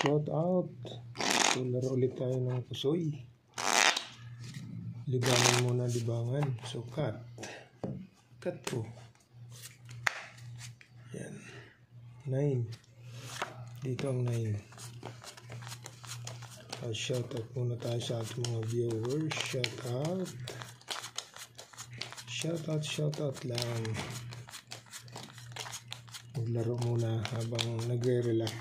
Shout out. So, laro ulit tayo ng pusoy. Libangan muna, libangan. So, cut. Cut po. Yan. 9. Dito ang 9. Shout out muna tayo sa ating mga viewers. Shout out. Shout out lang. Maglaro muna habang nagre-relax.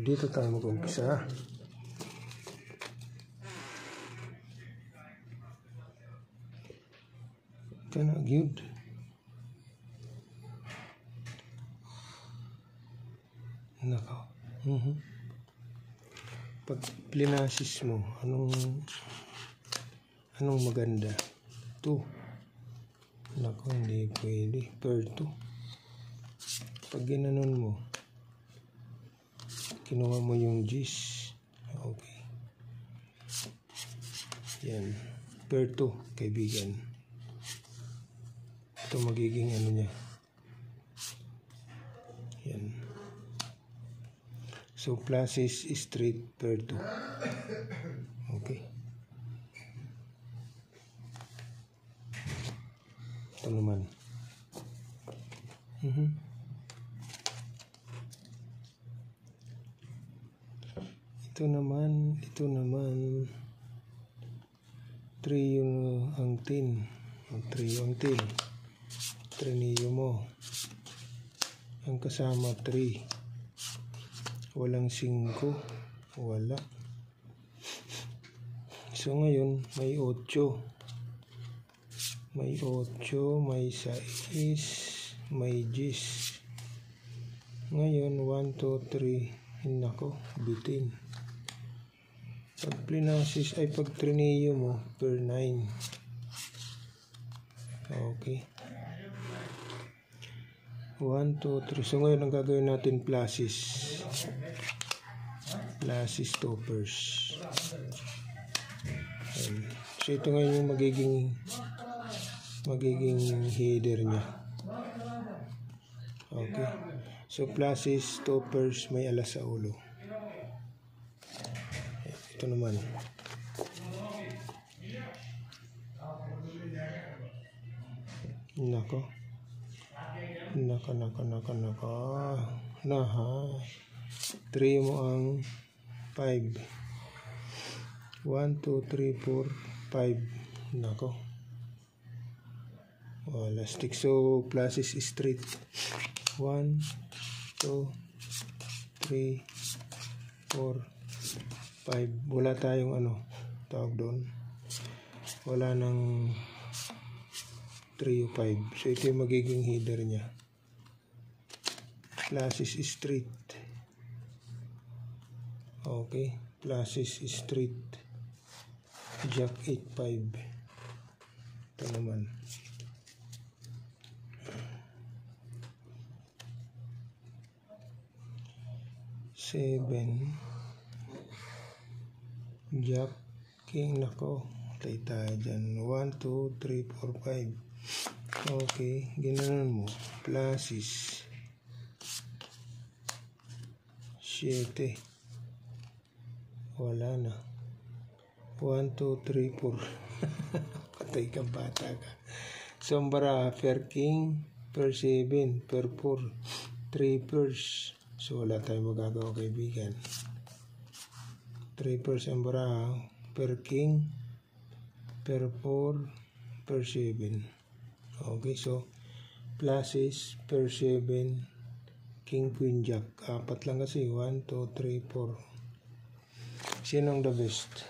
Dito tayo mag-umpisa. Good. Nako. Pag plinasis mo, anong maganda? 2. Nako, hindi pwede. Per 2. Pag ginanon mo, kinuha mo yung G's. Okay. Yan. Per 2, kaibigan. Ito magiging ano niya. Yan. So, plus is straight per 2. Okay. Ito naman. Ito naman 3 yung ang 10. 3 yung 10. Trineo mo. Ang kasama 3. Walang 5. Wala. So ngayon may 8. May 8, may 6, may 10. Ngayon 1, 2, 3. Nako, bitin. Pag plinasis ay pag trineo mo per 9. Okay. 1, 2, 3. So ngayon ang gagawin natin pluses. Pluses toppers. So ito ngayon yung magiging header niya. Okay. So pluses toppers may alas sa ulo. Ito naman. Nako. Naha. 3 mo ang 5. 1, 2, 3, 4, 5. Nako. Wala stick. So, plus is straight. 1, 2, 3, 4, 5. Wala tayong tawag doon. Wala nang 3 o 5. So, ito yung magiging header niya. Plus is straight. Okay. Plus is straight. Jack 8, 5. Ito naman. Jack King. Nako. Tayo tayo dyan. 1, 2, 3, 4, 5. Okay. Ginanon mo. Pluses. 7. Wala na. 1, 2, 3, 4. Patay ka, bata ka. Sombra, per king, per 7, per 4, 3 pers. So, wala tayong magagawa, kaibigan. 3 pers sombra, per king, per 4, per 7. Okay, so, pluses, per 7, king, queen, jack. 4 lang kasi. 1, 2, 3, 4. Sinong the best?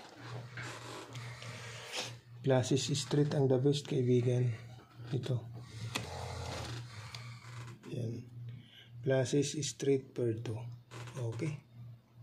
Pluses straight ang the best, kaibigan. Ito. Yan. Pluses straight per 2. Okay.